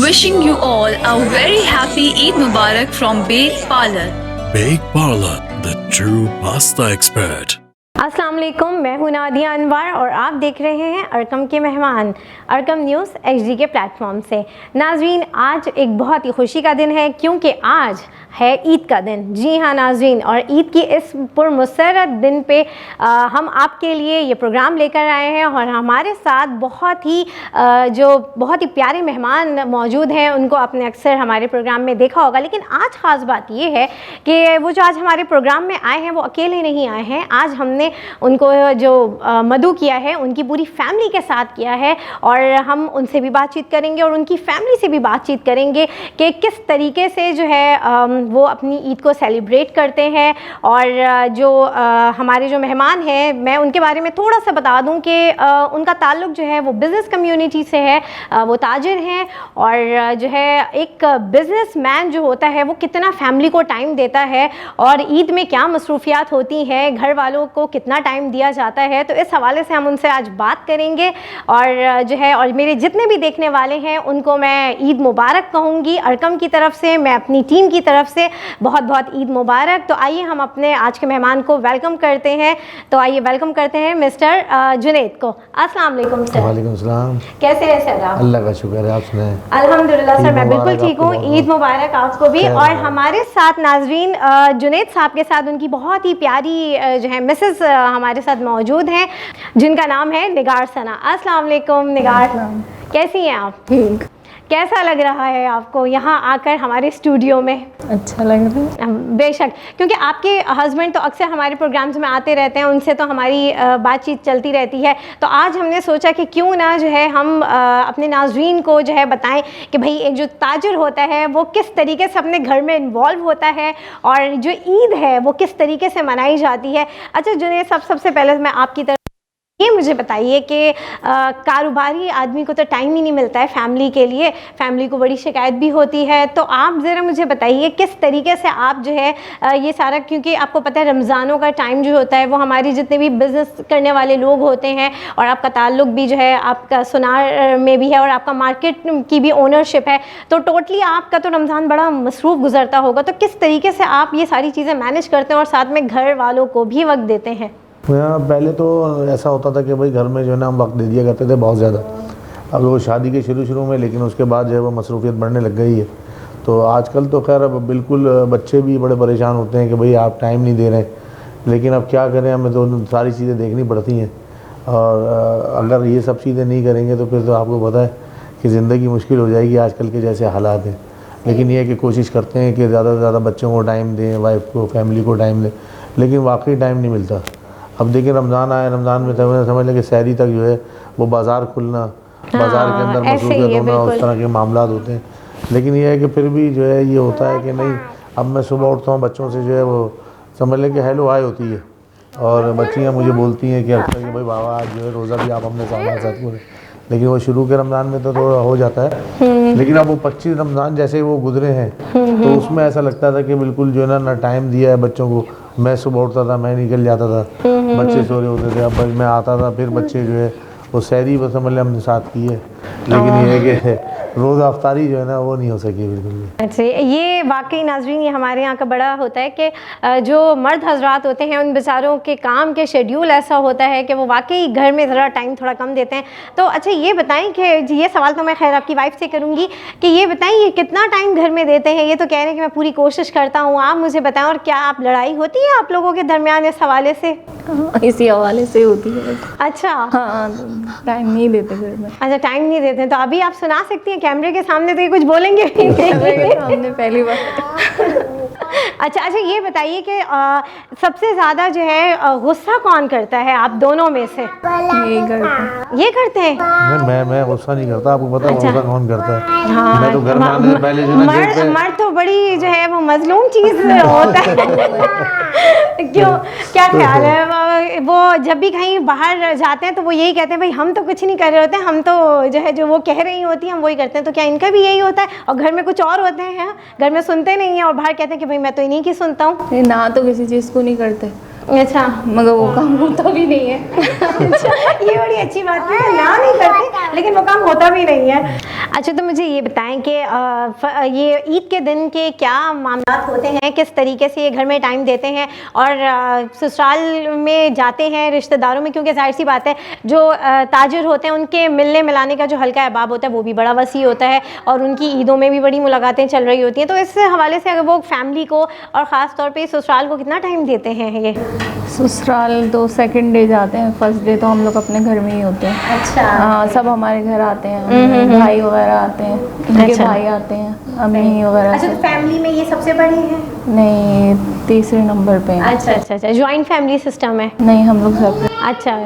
Wishing you all a very happy Eid Mubarak from Bake Parlour. Bake Parlour, the true pasta expert. अस्सलाम वालेकुम, मैं हूं नादिया अनवर और आप देख रहे हैं अरकम के मेहमान अरकम न्यूज़ एचडी के प्लेटफॉर्म से। नाजरीन, आज एक बहुत ही खुशी का दिन है क्योंकि आज है ईद का दिन। जी हाँ नाजरीन, और ईद की इस पुरमसरत दिन पे हम आपके लिए ये प्रोग्राम लेकर आए हैं और हमारे साथ बहुत ही प्यारे मेहमान मौजूद हैं। उनको आपने अक्सर हमारे प्रोग्राम में देखा होगा, लेकिन आज ख़ास बात ये है कि वो जो आज हमारे प्रोग्राम में आए हैं वो अकेले नहीं आए हैं। आज हमने उनको जो मदऊ किया है उनकी पूरी फैमिली के साथ किया है और हम उनसे भी बातचीत करेंगे और उनकी फैमिली से भी बातचीत करेंगे कि किस तरीके से जो है वो अपनी ईद को सेलिब्रेट करते हैं। और जो हमारे जो मेहमान हैं, मैं उनके बारे में थोड़ा सा बता दूं कि उनका ताल्लुक़ जो है वो बिज़नेस कम्युनिटी से है। वो ताजिर हैं और जो है एक बिज़नेसमैन जो होता है वो कितना फैमिली को टाइम देता है और ईद में क्या मसरूफियात होती हैं, घर वालों को कितना टाइम दिया जाता है, तो इस हवाले से हम उनसे आज बात करेंगे। और जो है और मेरे जितने भी देखने वाले हैं उनको मैं ईद मुबारक कहूँगी अरकम की तरफ से, मैं अपनी टीम की तरफ से बहुत बहुत ईद मुबारक। तो आइए हम अपने आज के मेहमान को वेलकम करते हैं। तो आइए वेलकम करते हैं मिस्टर जुनैद को। अस्सलाम वालेकुम सर। वालेकुम सलाम। कैसे हैं सर आप? अल्लाह का शुक्र है, आप सुनाएं? अल्हम्दुलिल्लाह सर, मैं बिल्कुल ठीक हूँ। ईद मुबारक आपको भी। और हमारे साथ नाजरीन जुनैद साहब के साथ उनकी बहुत ही प्यारी जो है मिसेस हमारे साथ मौजूद हैं जिनका नाम है निगार सना। अस्सलाम वालेकुम निगार, कैसी हैं आप? ठीक। कैसा लग रहा है आपको यहाँ आकर हमारे स्टूडियो में? अच्छा लग रहा है। बेशक, क्योंकि आपके हस्बैंड तो अक्सर हमारे प्रोग्राम्स में आते रहते हैं, उनसे तो हमारी बातचीत चलती रहती है। तो आज हमने सोचा कि क्यों ना जो है हम अपने नाज़रीन को जो है बताएं कि भाई एक जो ताजिर होता है वो किस तरीके से अपने घर में इन्वॉल्व होता है और जो ईद है वो किस तरीके से मनाई जाती है। अच्छा जुनैद, सबसे पहले मैं आपकी तरफ ये मुझे बताइए कि कारोबारी आदमी को तो टाइम ही नहीं मिलता है फैमिली के लिए, फैमिली को बड़ी शिकायत भी होती है। तो आप ज़रा मुझे बताइए किस तरीके से आप जो है ये सारा, क्योंकि आपको पता है रमज़ानों का टाइम जो होता है वो हमारी जितने भी बिज़नेस करने वाले लोग होते हैं और आपका ताल्लुक़ भी जो है आपका सुनार में भी है और आपका मार्केट की भी ओनरशिप है, तो टोटली आपका तो रमज़ान बड़ा मसरूफ़ गुजरता होगा। तो किस तरीके से आप ये सारी चीज़ें मैनेज करते हैं और साथ में घर वालों को भी वक्त देते हैं? पहले तो ऐसा होता था कि भाई घर में जो है ना हम वक्त दे दिया करते थे बहुत ज़्यादा, अब वो शादी के शुरू में, लेकिन उसके बाद जो है वो मसरूफियत बढ़ने लग गई है। तो आजकल तो खैर अब बिल्कुल बच्चे भी बड़े परेशान होते हैं कि भाई आप टाइम नहीं दे रहे हैं, लेकिन अब क्या करें, हमें तो सारी चीज़ें देखनी पड़ती हैं और अगर ये सब चीज़ें नहीं करेंगे तो फिर तो आपको पता है कि ज़िंदगी मुश्किल हो जाएगी आजकल के जैसे हालात हैं। लेकिन ये है कि कोशिश करते हैं कि ज़्यादा से ज़्यादा बच्चों को टाइम दें, वाइफ को, फैमिली को टाइम दें, लेकिन वाकई टाइम नहीं मिलता। अब देखिए रमज़ान आया, रमज़ान में समझ लें कि सहरी तक जो है वो बाज़ार खुलना, बाज़ार के अंदर मसरूफियत होना, उस तरह के मामलात होते हैं। लेकिन ये है कि फिर भी जो है ये होता है कि नहीं, अब मैं सुबह उठता हूँ बच्चों से जो है वो समझ लें कि हेलो हाय होती है और बच्चियाँ मुझे बोलती हैं कि अक्सर कि भाई बाबा आज जो है रोज़ा भी आप हमने साथ पूरे, लेकिन वो शुरू के रमज़ान में तो थोड़ा हो जाता है, लेकिन अब वो 25 रमज़ान जैसे वो गुजरे हैं तो उसमें ऐसा लगता था कि बिल्कुल जो है ना टाइम दिया है बच्चों को। मैं सुबह उठता था, मैं निकल जाता था, बच्चे सो रहे होते थे, अब मैं आता था, फिर बच्चे जो है वो सहरी बस समझ लें हमने साथ की है, लेकिन ये है कि रोज़ा अफ्तारी जो है ना वो नहीं हो सकी बिल्कुल भी। अच्छा, ये वाकई नाज़रीन ये हमारे यहाँ का बड़ा होता है कि जो मर्द हजरात होते हैं उन बेचारों के काम के शेड्यूल ऐसा होता है कि वो वाकई घर में ज़रा टाइम थोड़ा कम देते हैं। तो अच्छा ये बताएं कि ये सवाल तो मैं खैर आपकी वाइफ से करूँगी कि ये बताएं ये कितना टाइम घर में देते हैं? ये तो कह रहे हैं कि मैं पूरी कोशिश करता हूँ, आप मुझे बताएं। और क्या आप लड़ाई होती है आप लोगों के दरमियान इस हवाले से? इसी हवाले से होती है। अच्छा हाँ, टाइम नहीं देते घर में। अच्छा, टाइम नहीं देते, तो अभी आप सुना सकती हैं कैमरे के सामने, तो ये कुछ बोलेंगे भी हमने पहली बार। अच्छा, ये बताइए कि सबसे ज़्यादा जो है गुस्सा कौन करता है आप दोनों में से? ये करते हैं? मैं गुस्सा नहीं करता, आपको पता है गुस्सा कौन करता है? हाँ, मैं तो घर में आने से पहले जो है मर्द तो बड़ी जो है वो मजलूम चीज़ होता है। क्यों, क्या ख्याल है? वो जब भी कहीं बाहर जाते हैं तो वो यही कहते हैं भाई हम तो कुछ नहीं कर रहे होते हैं, हम तो जो है जो वो कह रही होती हैं हम वही करते हैं। तो क्या इनका भी यही होता है? और घर में कुछ और होते हैं, घर में सुनते नहीं हैं और बाहर कहते हैं कि भाई मैं तो इन्हीं की सुनता हूँ। ना तो किसी चीज़ को नहीं करते अच्छा मगर वो काम होता भी नहीं है। ये बड़ी अच्छी बात है, ना नहीं करते लेकिन वो काम होता भी नहीं है। अच्छा तो मुझे ये बताएं कि ये ईद के दिन के क्या मामला होते हैं, किस तरीके से ये घर में टाइम देते हैं और ससुराल में जाते हैं रिश्तेदारों में, क्योंकि जाहिर सी बात है जो ताजिर होते हैं उनके मिलने मिलाने का जो हल्का अहबाब होता है वो भी बड़ा वसी होता है और उनकी ईदों में भी बड़ी मुलाकातें चल रही होती हैं। तो इस हवाले से अगर वो फैमिली को और ख़ास तौर पे ससुराल को कितना टाइम देते हैं ये? ससुराल तो सेकंड डे जाते हैं, फर्स्ट डे तो हम लोग अपने घर में ही होते हैं। अच्छा हाँ, सब हमारे घर आते हैं, भाई वगैरह आते हैं, इनके अच्छा। भाई आते हैं, अम्मी वगैरह। अच्छा तो फैमिली में ये सबसे बड़ी है? नहीं, तीसरे नंबर पे हैं। अच्छा अच्छा अच्छा, जॉइंट फैमिली सिस्टम है? नहीं, हम लोग सेपरेट। अच्छा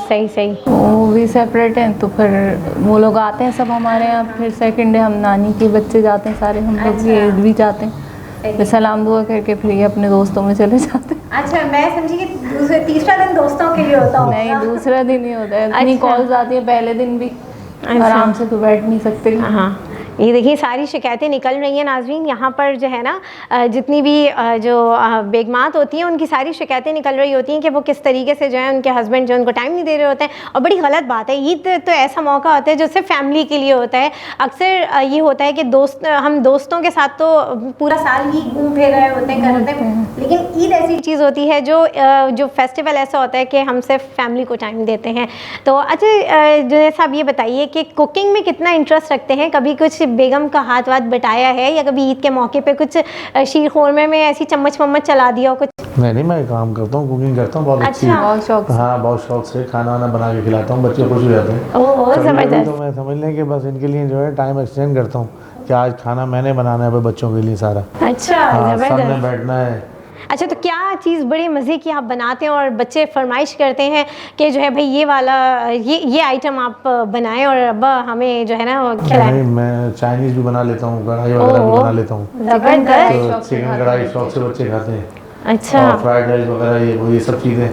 सही सही। वो भी सेपरेट हैं, तो फिर वो लोग आते हैं सब हमारे यहाँ, फिर सेकंड डे हम नानी के बच्चे जाते हैं सारे, हम लोग ये भी जाते हैं, फिर सलाम दुआ करके फिर ये अपने दोस्तों में चले जाते हैं। अच्छा मैं समझी कि तीसरा दिन दोस्तों के लिए होता होगा। नहीं, दूसरा दिन ही होता है। इतनी अच्छा। कॉल्स आती है पहले दिन भी, अच्छा। आराम से तो बैठ नहीं सकते। हाँ ये देखिए सारी शिकायतें निकल रही हैं नाज़रीन, यहाँ पर जो है ना जितनी भी जो बेगमात होती हैं उनकी सारी शिकायतें निकल रही होती हैं कि वो किस तरीके से जो है उनके हस्बैंड जो उनको टाइम नहीं दे रहे होते हैं। और बड़ी गलत बात है, ईद तो ऐसा मौका होता है जो सिर्फ फैमिली के लिए होता है। अक्सर ये होता है कि हम दोस्तों के साथ तो पूरा साल ही घूम फिर रहे होते हैं, करते हैं, लेकिन ईद ऐसी चीज़ होती है जो फेस्टिवल ऐसा होता है कि हम सिर्फ फैमिली को टाइम देते हैं। तो अच्छा जो साहब ये बताइए कि कुकिंग में कितना इंटरेस्ट रखते हैं? कभी कुछ बेगम का हाथ वाथ बटाया है या कभी ईद के मौके पे कुछ शीर खोरमे में ऐसी चम्मच वम्मच चला दिया हो कुछ? नहीं मैं काम करता हूँ, कुकिंग करता हूँ बहुत अच्छी। अच्छा। बहुत शौक से। हाँ बहुत शौक से खाना वाना बना के खिलाता हूँ, बच्चे खुश हो जाते हैं। ओह कभी-कभी ज़बरदस्त। तो मैं समझ लें कि बस इनके लिए जो है टाइम एक्सटेंड करता हूँ कि आज खाना मैंने बनाना है भाई बच्चों के लिए सारा। अच्छा हाँ सामने ज़बरदस्त। बैठना है। अच्छा तो क्या चीज़ बड़े मज़े की आप बनाते हैं और बच्चे फरमाइश करते हैं कि जो है भाई ये वाला ये आइटम आप बनाएं और अब हमें जो है ना वो खिलाएं? नहीं मैं चाइनीज़ भी बना लेता हूँ, कढ़ाई वगैरह भी ओह। बना लेता हूँ। ज़बरदस्त। तो चिकन कढ़ाई शौक से बच्चे खाते हैं। अच्छा और फ्राइड राइस वगैरह ये सब चीज़ें,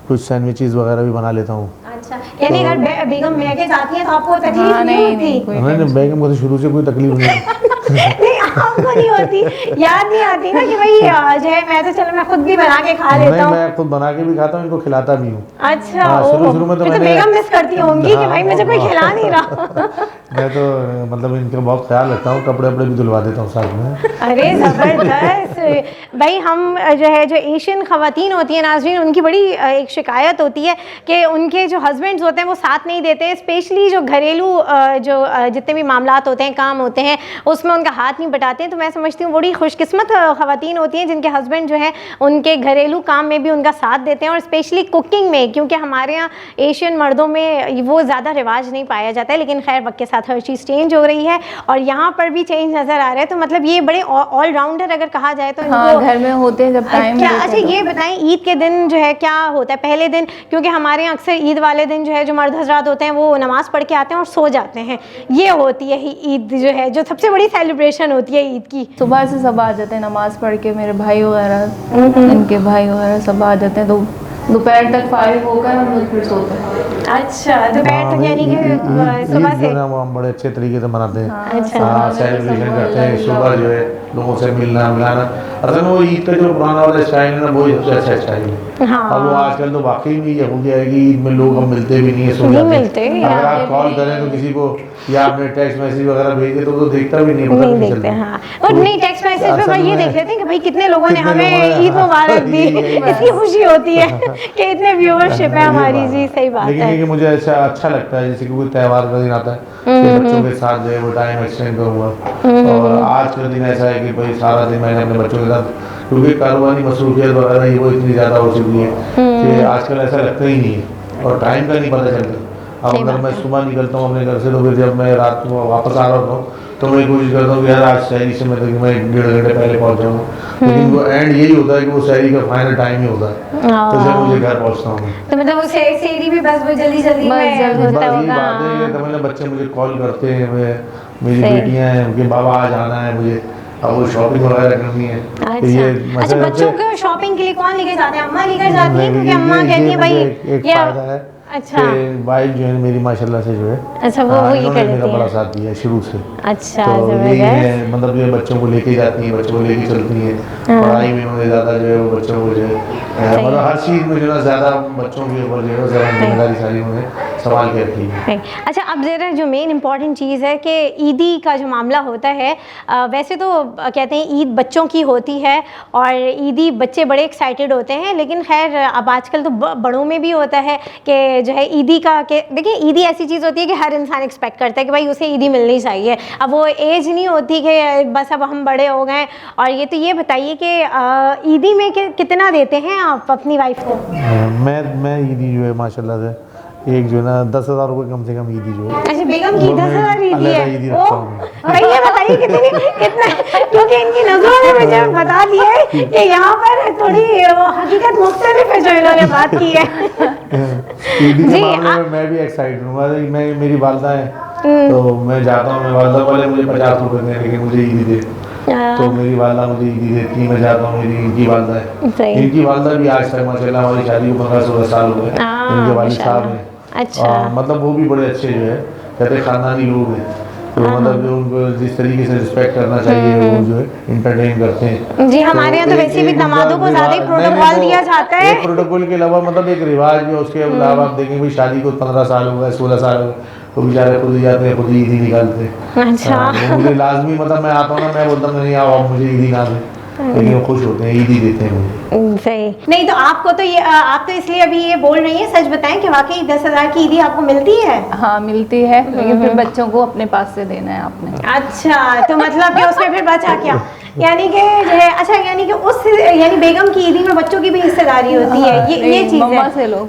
कुछ सैंडविचेस वगैरह भी बना लेता हूँ। अच्छा यानी अगर बेगम महके जाती हैं तो आपको तकलीफ हाँ, नहीं नहीं, होती? कोई नहीं बेगम को तो शुरू से कोई तकलीफ नहीं है। नहीं आपको नहीं होती, याद नहीं आती ना कि भाई जो है मैं तो चलो मैं खुद भी बना के खा लेता नहीं हूँ। मैं खुद बना के भी खाता हूँ, इनको खिलाता भी हूँ। अच्छा हाँ, शुरू में तो फिर मैंने- बेगम मिस करती होंगी कि हाँ, भाई मुझे कोई हाँ। खिला नहीं रहा। मैं तो मतलब इनका बहुत ख्याल रखता हूँ, कपड़े वपड़े भी धुलवा देता हूँ साथ में। अरे ज़बरदस्त। भाई हम जो एशियन ख़वातीन होती हैं नाज़रीन, उनकी बड़ी एक शिकायत होती है कि उनके जो हस्बैंड्स होते हैं वो साथ नहीं देते हैं, स्पेशली जो घरेलू जितने भी मामलात होते हैं, काम होते हैं, उसमें उनका हाथ नहीं बटाते हैं। तो मैं समझती हूँ बड़ी खुशकिस्मत ख़वातीन होती हैं जिनके हस्बैंड जो है उनके घरेलू काम में भी उनका साथ देते हैं और स्पेशली कुकिंग में, क्योंकि हमारे यहाँ एशियन मर्दों में वो ज़्यादा रिवाज नहीं पाया जाता है। लेकिन खैर वक्त के साथ हर चीज़ चेंज हो रही है और यहाँ पर भी चेंज नज़र आ रहा है। तो मतलब ये बड़े ऑलराउंडर अगर कहा जाए तो हाँ, इनको घर में होते हैं जब टाइम क्या? देते अच्छा हैं तो। ये बताएं ईद के दिन जो है क्या होता है पहले दिन? क्योंकि हमारे यहाँ अक्सर ईद वाले दिन जो है जो मर्द हजरात होते हैं वो नमाज पढ़ के आते हैं और सो जाते हैं। ये होती है ईद जो है जो सबसे बड़ी सेलिब्रेशन होती है ईद की। सुबह से सब आ जाते हैं नमाज पढ़ के, मेरे भाई वगैरह, इनके भाई वगैरह सब आ जाते हैं, तो दोपहर तक फारिग होकर हम लोग फिर सोते हैं। अच्छा दोपहर तक यानी कि सुबह ईद से? जो है वो हम बड़े अच्छे तरीके से मनाते हैं। अच्छा। हाँ सेलिब्रेशन करते हैं, सुबह जो है लोगों से मिलना मिलाना। असल में वो ईद का जो पुराना वाला स्टाइल है ना वही सबसे अच्छा स्टाइल है। हाँ। अब वो आजकल तो वाकई में ये हो गया है कि ईद में लोग अब मिलते भी नहीं है, सो नहीं जाते हैं। मिलते, अगर आप कॉल करें तो किसी को या आपने टेक्स्ट मैसेज वगैरह भेजे तो वो देखता भी नहीं है, पता नहीं नहीं देखते। चलता। हाँ और नहीं टेक्स्ट मैसेज पे भाई ये देख लेते हैं कि भाई कितने लोगों ने कितने हमें लोगों ने- ईद मुबारक दी। यही बात इतनी खुशी होती है कि इतने व्यूअरशिप है ये हमारी। बात जी सही बात लेकिन है। ये कि मुझे अच्छा लगता है जैसे कि कोई त्योहार का दिन आता है कि बच्चों के साथ जो है वो टाइम एक्सटेंड करूँगा। और आज का दिन ऐसा है कि भाई सारा दिन मैंने अपने बच्चों के साथ, क्योंकि कारोबारी मसरूफियत वगैरह ये वो इतनी ज़्यादा हो चुकी है कि आजकल ऐसा लगता ही नहीं है और टाइम का नहीं पता चलता। अब सही अगर बात मैं है। सुबह निकलता हूँ अपने घर से तो फिर जब मैं रात को वापस आ रहा होता हूँ तो मैं कोशिश करता हूँ कि यार आज शहरी से मतलब कि मैं 1.5 घंटे पहले पहुँच जाऊँ। लेकिन वो एंड यही होता है कि वो शहरी का फाइनल टाइम ही होता है, तो जब मुझे घर पहुँचता हूँ। तो मतलब वो सेरी भी बस वो जल्दी जल्दी बस में जल्दी- होता बस यही होगा। बात है कि मतलब बच्चे मुझे कॉल करते हैं, मेरी सही। बेटियां हैं उनके बाबा आ जाना है मुझे, अब वो शॉपिंग वगैरह करनी है। तो अच्छा अच्छा मतलब बच्चों को शॉपिंग के लिए कौन लेके जाते हैं? अम्मा लेकर जाती हैं नहीं, क्योंकि अम्मा ये कहती है भाई मुझे एक ये फायदा है अच्छा। वाइफ जो है मेरी माशाल्लाह से जो है, अच्छा, वो ये इन्होंने कर मेरा लेती बड़ा है। साथ दिया है शुरू से। अच्छा, तो यही जबरदस्त। है, मतलब ये बच्चों को लेके जाती है, बच्चों को लेके चलती है, पढ़ाई में उन्होंने ज़्यादा जो है वो बच्चों को जो है मतलब हर चीज़ में जो है ज़्यादा बच्चों के ऊपर जो है ज़्यादा जिम्मेदारी सारी उन्होंने संभाल के रखी है। अच्छा, अब ज़रा जो मेन इम्पॉर्टेंट चीज़ है कि ईदी का जो मामला होता है, वैसे तो कहते हैं ईद बच्चों की होती है और ईदी बच्चे बड़े एक्साइटेड होते हैं, लेकिन खैर अब आजकल तो बड़ों में भी होता है कि जो है ईदी का, कि देखिए ईदी ऐसी चीज़ होती है कि हर इंसान एक्सपेक्ट करता है कि भाई उसे ईदी मिलनी चाहिए। अब वो एज नहीं होती कि बस अब हम बड़े हो गए। और ये तो ये बताइए कि ईदी में कितना देते हैं आप अपनी वाइफ को? मैं ईदी जो है माशाल्लाह से एक जो है ना 10,000 रुपये कम से कम ईदी जो है। अच्छा, बेगम की 10,000 ईदी अलग है। ईदी रखता हूँ मैं। भाई ये बताइए कितना, क्योंकि इनकी नजरों में मुझे बता दिया है कि यहाँ पर थोड़ी हकीकत मुख्तलिफ है जो इन्होंने बात की है। ईदी के जी, मामले में मैं भी एक्साइटेड हूँ। मैं मेरी वालदा है, तो मैं जाता हूँ, मैं वालदा वाले मुझे 50 रुपये दें लेकिन मुझे ईदी दे, तो मेरी वालदा मुझे ईदी देती है, मैं जाता हूँ, मेरी इनकी वालदा है। सही। इनकी वालदा भी आज तक माशाल्लाह हमारी शादी को 15-16 साल हो गए। इनके वालिद साहब हैं, अच्छा। और मतलब वो भी बड़े अच्छे जो है कहते हैं खानदानी लोग हैं, तो मतलब जो उनको जिस तरीके से रिस्पेक्ट करना चाहिए वो जो है इंटरटेन करते हैं। जी, हमारे यहाँ तो वैसे भी दामादों को ज़्यादा ही प्रोटोकॉल दिया जाता है। प्रोटोकॉल के अलावा मतलब एक रिवाज भी है, उसके अलावा आप देखेंगे भाई शादी को 15 साल हो गए, 16 साल हो गए, तो बेचारे खुद ही जाते हैं, खुद ही ईदी निकालते हैं। अच्छा। वो मुझे लाजमी, मतलब मैं आता हूँ ना, मैं बोलता हूँ नहीं आओ आप मुझे ईदी ना दें, लेकिन वो खुश होते हैं, ईदी देते हैं मुझे। सही। नहीं तो आपको तो ये आप तो इसलिए अभी ये बोल रही हैं, सच बताएं कि वाकई 10,000 की ईदी आपको मिलती है? हाँ मिलती है, लेकिन फिर बच्चों को अपने पास से देना है आपने। अच्छा, तो मतलब कि उसमें फिर बचा क्या, यानी कि जो है, अच्छा यानी कि उस यानी बेगम की ईदी में बच्चों की भी हिस्सेदारी होती है, ये चीज़ मम्मा है। से लो,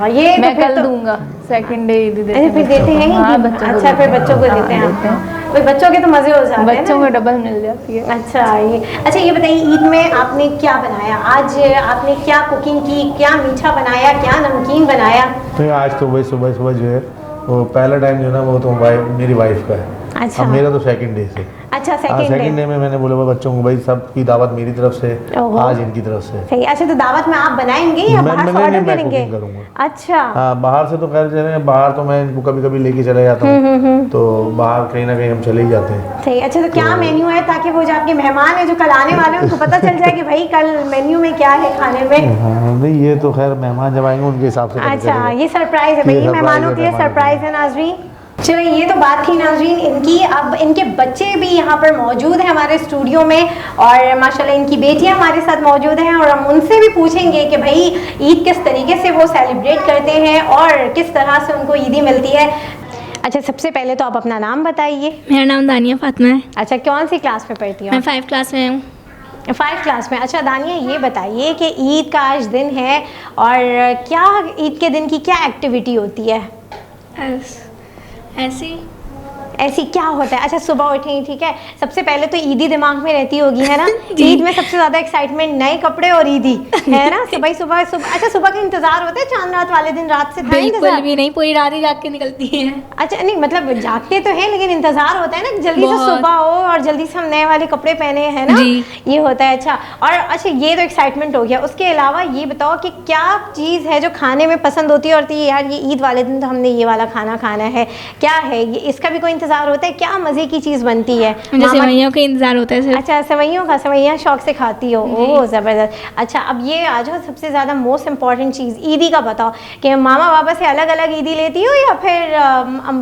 ये मैं तो फिर कल तो दूंगा, सेकंड डे ईदी देते अरे फिर देते हैं हाँ, ईदी? बच्चों को अच्छा, फिर बच्चों को देते हैं देते आप। भाई बच्चों के तो मजे हो जाते हैं बच्चों ना। को डबल मिल जाती है। अच्छा, ये बताइए ईद में आपने क्या बनाया आज? आपने क्या कुकिंग की, क्या मीठा बनाया, क्या नमकीन बनाया? तो आज तो वही सुबह जो है वो पहला टाइम जो है ना वो तो मेरी वाइफ का है। अच्छा। अब मेरा तो सेकंड डे से। अच्छा, सेकंड डे में मैंने बोला बच्चों को भाई सबकी दावत मेरी तरफ से, ओहो। आज इनकी तरफ से। सही। अच्छा, तो दावत में आप बनाएंगे या बाहर से ऑर्डर करेंगे? कुकिंग करूंगा। अच्छा। हाँ, बाहर से तो खैर चले, बाहर तो मैं इनको कभी कभी लेके चले जाता हूँ, तो बाहर कहीं ना कहीं हम चले ही जाते हैं। सही। अच्छा, तो क्या मेन्यू है ताकि वो जो आपके मेहमान है जो कल आने वाले हैं उनको पता चल जाए कि भाई कल मेन्यू में क्या है खाने में? हाँ, नहीं ये तो खैर मेहमान जब आएंगे उनके हिसाब से पता अच्छा, चलेगा। ये सरप्राइज है ये भाई, surprise मेहमानों है, के लिए मेहमानों सरप्राइज है नाजरीन। चलो, ये तो बात थी नाजरीन इनकी। अब इनके बच्चे भी यहाँ पर मौजूद हैं हमारे स्टूडियो में, और माशाल्लाह इनकी बेटियाँ हमारे साथ मौजूद हैं, और हम उनसे भी पूछेंगे कि भाई ईद किस तरीके से वो सेलिब्रेट करते हैं और किस तरह से उनको ईदी मिलती है। अच्छा, सबसे पहले तो आप अपना नाम बताइए। मेरा नाम दानिया फातिमा है। अच्छा, कौन सी क्लास में पढ़ती हो? मैं 5 क्लास में हूँ। 5 क्लास में। अच्छा दानिया, ये बताइए कि ईद का आज दिन है और क्या ईद के दिन की क्या एक्टिविटी होती है? ऐसी ऐसी क्या होता है? अच्छा, सुबह उठें, ठीक है, सबसे पहले तो ईदी दिमाग में रहती होगी, है ना? ईद में सबसे ज़्यादा एक्साइटमेंट नए कपड़े और ईदी, है ना? सुबह। अच्छा, सुबह का इंतज़ार होता है चांद रात वाले दिन? रात से था बिल्कुल इंतज़ार? भी नहीं, पूरी रात ही जाग के निकलती है। अच्छा, नहीं मतलब जागते तो हैं लेकिन इंतज़ार होता है ना कि जल्दी से बहुत। सुबह हो और जल्दी से हम नए वाले कपड़े पहने, है ना? जी। ये होता है। अच्छा, और अच्छा ये तो एक्साइटमेंट हो गया, उसके अलावा ये बताओ कि क्या चीज़ है जो खाने में पसंद होती है और यार ये ईद वाले दिन तो हमने ये वाला खाना खाना है, क्या है ये? इसका भी कोई इंतज़ार होता है? क्या मज़े की चीज़ बनती है? मुझे सेवइयों का इंतजार होता है सिर्फ। अच्छा, सेवइयों का, सेवइयाँ शौक से खाती हो? ओह ज़बरदस्त। अच्छा, अब ये आ जाओ सबसे ज़्यादा मोस्ट इम्पॉर्टेंट चीज़ ईदी का बताओ कि मामा बाबा से अलग अलग ईदी लेती हो या फिर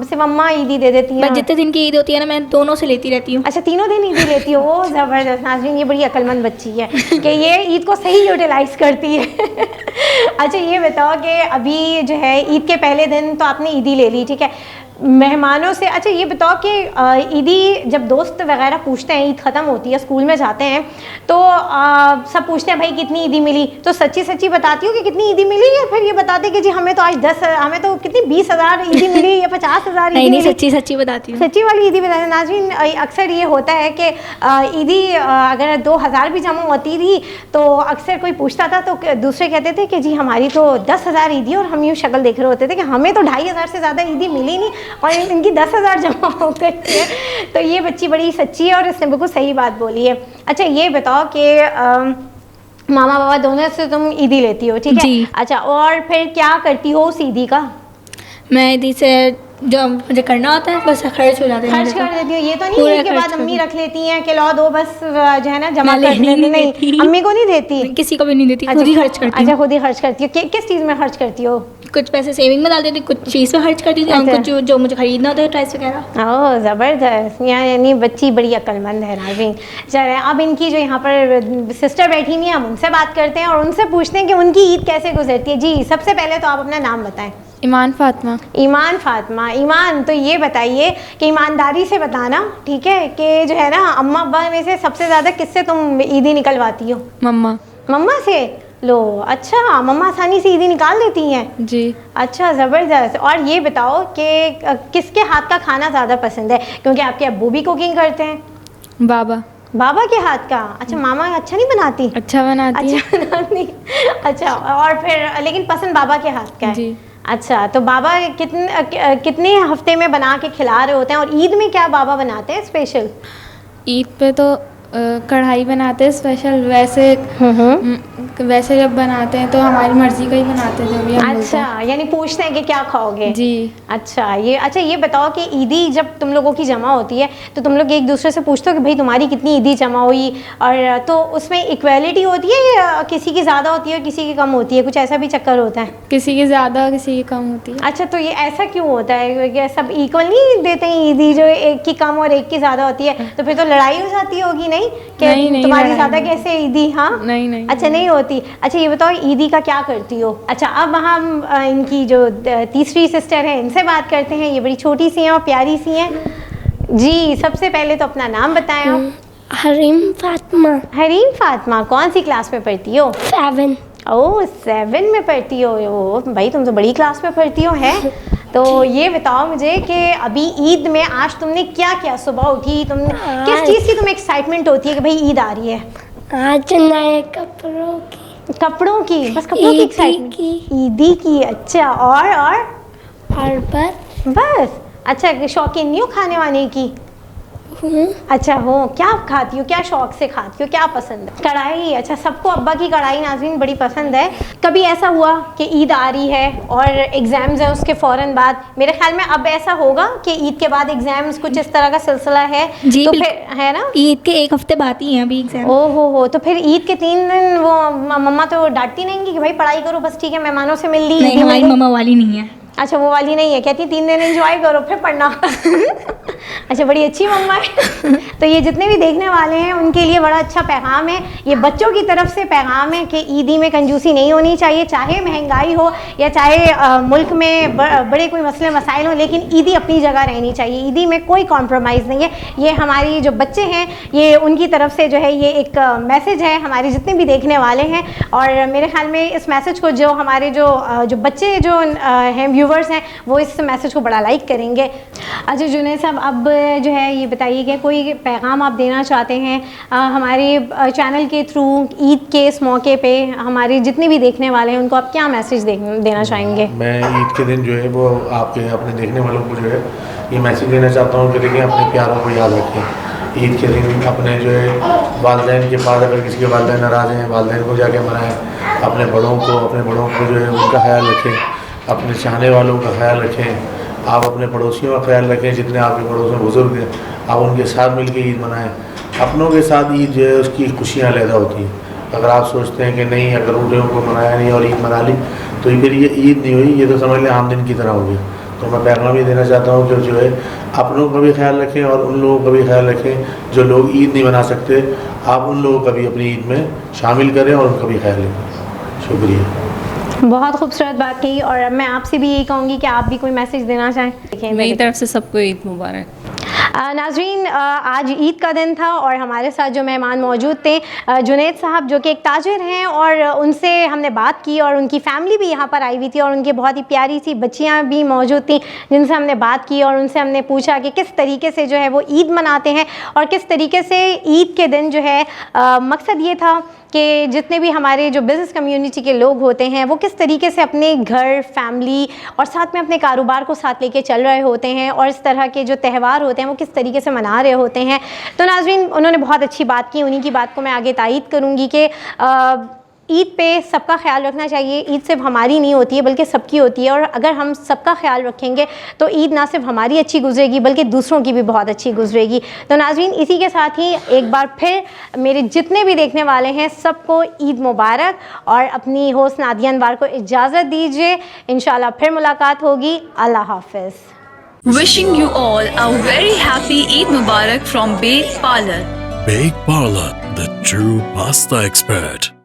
सिर्फ अम्मा ईदी दे देती हैं? बस जितने दिन की ईद होती है ना, मैं दोनों से लेती रहती हूँ। अच्छा, तीनों दिन ईदी लेती हो? ओह ज़बरदस्त। नाज़रीन, ये बड़ी अक्लमंद बच्ची है कि ये ईद को सही यूटिलाइज करती है। अच्छा, ये बताओ कि अभी जो है ईद के पहले दिन तो आपने ईदी ले ली, ठीक है, मेहमानों से। अच्छा, ये बताओ कि ईदी जब दोस्त वगैरह पूछते हैं, ईद ख़त्म होती है, स्कूल में जाते हैं तो सब पूछते हैं भाई कितनी ईदी मिली, तो सच्ची सच्ची बताती हो कि कितनी ईदी मिली, या फिर ये बताते कि जी हमें तो आज हमें तो कितनी 20,000 ईदी मिली या 50,000 ईदी नहीं, मिली? सच्ची सच्ची बताती हूँ। सच्ची वाली ईदी बताते। नाज़रीन, अक्सर ये होता है कि ईदी अगर 2,000 भी जमा होती थी तो अक्सर कोई पूछता था तो दूसरे कहते थे कि जी हमारी तो 10,000 ईदी, और हम यूँ शक्ल देख रहे होते थे कि हमें तो 2,500 से ज़्यादा ईदी मिली नहीं और इनकी 10,000 जमा हो गई है। तो ये बच्ची बड़ी सच्ची है और इसने बिल्कुल सही बात बोली है। अच्छा, ये बताओ कि मामा बाबा दोनों से तुम ईदी लेती हो, ठीक है जी। अच्छा, और फिर क्या करती हो उस ईदी का? मैं ईदी से जो मुझे करना होता है बस खर्च हो जाते हैं खर्च मेरे कर देती हो? ये तो नहीं पूरा है कि खर्च बाद कर अम्मी देती। रख लेती हैं कि लो दो बस जो है ना जमा मैं कर लेने लेती? नहीं नहीं, देती। अम्मी को नहीं देती? को किसी को भी नहीं देती, खुद ही खर्च करती अच्छा हूँ। खुद ही खर्च करती हो। किस चीज़ में खर्च करती हो? कुछ पैसे सेविंग में डाल देती, कुछ चीज़ पे खर्च कर देती हूँ, अच्छा। कुछ जो मुझे खरीदना होता है ड्रेस वगैरह। ओह ज़बरदस्त, यानी बच्ची बड़ी अक्लमंद है नाज़रीन। चले अब इनकी जो यहाँ पर सिस्टर बैठी हुई हैं हम उनसे बात करते हैं और उनसे पूछते हैं कि उनकी ईद कैसे गुजरती है। जी सबसे पहले तो आप अपना नाम बताएं। ईमान फातिमा। ईमान फातिमा। ईमान, तो ये बताइए कि ईमानदारी से बताना, ठीक है, कि जो है ना अम्मा अब्बा में से सबसे ज़्यादा किससे तुम ईदी निकलवाती हो? मम्मा। मम्मा से? लो अच्छा, मम्मा आसानी से ईदी निकाल देती हैं? जी। अच्छा ज़बरदस्त। और ये बताओ कि किसके हाथ का खाना ज़्यादा पसंद है, क्योंकि आपके अब्बू भी कुकिंग करते हैं? बाबा। बाबा के हाथ का? अच्छा, मामा अच्छा नहीं बनाती? अच्छा बनाती है। अच्छा बनाती। अच्छा, और फिर लेकिन पसंद बाबा के हाथ का है? जी। अच्छा, तो बाबा कितने हफ्ते में बना के खिला रहे होते हैं, और ईद में क्या बाबा बनाते हैं स्पेशल? ईद पे तो कढ़ाई बनाते हैं स्पेशल, वैसे जब बनाते हैं तो हमारी मर्जी का ही बनाते हैं, जो भी हम बोलते अच्छा, हैं। यानी पूछते हैं कि क्या खाओगे? जी। अच्छा ये बताओ कि ईदी जब तुम लोगों की जमा होती है तो तुम लोग एक दूसरे से पूछते हो कि भाई तुम्हारी कितनी ईदी जमा हुई, और तो उसमें इक्वालिटी होती है या किसी की ज़्यादा होती है किसी की कम होती है? कुछ ऐसा भी चक्कर होता है? किसी की ज़्यादा किसी की कम होती है। अच्छा, तो ये ऐसा क्यों होता है कि सब इक्वल नहीं देते हैं ईदी, जो एक की कम और एक की ज़्यादा होती है? तो फिर तो लड़ाई हो जाती होगी नहीं कि नहीं, तुम्हारी लड़ाई ज़्यादा नहीं। कैसे ईदी? हाँ नहीं। अच्छा, नहीं होती। अच्छा, ये बताओ ईदी का क्या करती हो? अच्छा, अब हम इनकी जो तीसरी सिस्टर है इनसे बात करते हैं। ये बड़ी छोटी सी हैं और प्यारी सी हैं। जी सबसे पहले तो अपना नाम बताएं आप। हरीम फातिमा। हरीम फातिमा, कौन सी क्लास में पढ़ती हो? 7। ओह 7 में पढ़ती हो? ओ भाई तुम तो बड़ी क्लास में पढ़ती हो है। तो ये बताओ मुझे कि अभी ईद में आज तुमने क्या किया? सुबह उठी तुमने किस चीज़ की तुम्हें एक्साइटमेंट होती है कि भाई ईद आ रही है? आज नए कपड़ों की। कपड़ों की? बस कपड़ों की ईदी एक्साइटमेंट? की। ईदी की। अच्छा, और बस? अच्छा, शौकीन नहीं हो खाने वाने की? अच्छा हो। क्या खाती हो, क्या शौक से खाती हो, क्या पसंद है? कढ़ाई। अच्छा, सबको अब्बा की कढ़ाई नाज़रीन बड़ी पसंद है। कभी ऐसा हुआ कि ईद आ रही है और एग्ज़ाम्स हैं उसके फ़ौरन बाद? मेरे ख्याल में अब ऐसा होगा कि ईद के बाद एग्ज़ाम्स, कुछ इस तरह का सिलसिला है? जी, तो बिल्कुल। फिर है ना, ईद के एक हफ्ते बाद ही हैं अभी एग्जाम। ओ हो, तो फिर ईद के 3 दिन वो मम्मा तो डांटती नहीं कि भाई पढ़ाई करो बस, ठीक है, मेहमानों से मिल ली? नहीं, हमारी मम्मा वाली नहीं है। अच्छा, वो वाली नहीं है, कहती 3 दिन एंजॉय करो फिर पढ़ना। अच्छा, बड़ी अच्छी मम्मा है। तो ये जितने भी देखने वाले हैं उनके लिए बड़ा अच्छा पैगाम है, ये बच्चों की तरफ से पैगाम है कि ईदी में कंजूसी नहीं होनी चाहिए, चाहे महंगाई हो या चाहे मुल्क में बड़े कोई मसले मसाइल हो, लेकिन ईदी अपनी जगह रहनी चाहिए। ईदी में कोई कॉम्प्रोमाइज़ नहीं है। ये हमारी जो बच्चे हैं ये उनकी तरफ से जो है ये एक मैसेज है हमारे जितने भी देखने वाले हैं, और मेरे ख्याल में इस मैसेज को जो हमारे जो बच्चे जो हैं व्यूवर्स हैं वो इस मैसेज को बड़ा लाइक करेंगे। अच्छा जुनैद साहब, अब जो है ये बताइए कि कोई पैगाम आप देना चाहते हैं हमारे चैनल के थ्रू ईद के इस मौके पे हमारे जितने भी देखने वाले हैं उनको आप क्या मैसेज देना चाहेंगे? मैं ईद के दिन जो है वो आपके अपने देखने वालों को जो है ये मैसेज देना चाहता हूँ कि देखिए अपने प्यारों को याद रखें। ईद के दिन अपने जो है वालिदैन के पास अगर किसी के वालिदैन नाराज़ हैं वालिदैन को जाके मनाएं, अपने बड़ों को जो है उनका ख्याल रखें, अपने चाहने वालों का ख्याल रखें, आप अपने पड़ोसियों का ख्याल रखें, जितने आपके पड़ोस में बुज़ुर्ग हैं आप उनके साथ मिल के ईद मनाएँ। अपनों के साथ ईद जो है उसकी खुशियाँ अलग होती हैं। अगर आप सोचते हैं कि नहीं अगर बूढ़ों को मनाया नहीं और ईद मना ली तो फिर ये ईद नहीं हुई, ये तो समझ लें आम दिन की तरह हो गया। तो मैं पैगाम ये देना चाहता हूँ कि जो है अपनों का भी ख्याल रखें और उन लोगों का भी ख्याल रखें जो लोग ईद नहीं मना सकते, आप उन लोगों का भी अपनी ईद में शामिल करें और उनका भी ख्याल रखें। शुक्रिया। बहुत खूबसूरत बात कही, और मैं आपसे भी यही कहूँगी कि आप भी कोई मैसेज देना चाहें? मेरी तरफ से सबको ईद मुबारक। नाज़रीन, आज ईद का दिन था और हमारे साथ जो मेहमान मौजूद थे जुनैद साहब जो कि एक ताजिर हैं, और उनसे हमने बात की और उनकी फ़ैमिली भी यहाँ पर आई हुई थी और उनकी बहुत ही प्यारी सी बच्चियाँ भी मौजूद थी जिनसे हमने बात की और उनसे हमने पूछा कि किस तरीके से जो है वो ईद मनाते हैं और किस तरीके से ईद के दिन जो है मकसद ये था कि जितने भी हमारे जो बिज़नेस कम्युनिटी के लोग होते हैं वो किस तरीके से अपने घर, फैमिली और साथ में अपने कारोबार को साथ लेके चल रहे होते हैं और इस तरह के जो त्यौहार होते हैं वो किस तरीके से मना रहे होते हैं। तो नाज़रीन, उन्होंने बहुत अच्छी बात की, उन्हीं की बात को मैं आगे तायीद करूँगी कि ईद पे सबका ख्याल रखना चाहिए। ईद सिर्फ हमारी नहीं होती है बल्कि सबकी होती है, और अगर हम सबका ख्याल रखेंगे तो ईद ना सिर्फ हमारी अच्छी गुजरेगी बल्कि दूसरों की भी बहुत अच्छी गुजरेगी। तो नाज़रीन, इसी के साथ ही एक बार फिर मेरे जितने भी देखने वाले हैं सबको ईद मुबारक, और अपनी होस्ट नादिया अनवार को इजाज़त दीजिए। इंशाल्लाह फिर मुलाकात होगी। अल्लाह हाफ़िज़। Wishing you all a very happy Eid Mubarak from Bake Parlour. Bake Parlour, the true pasta expert.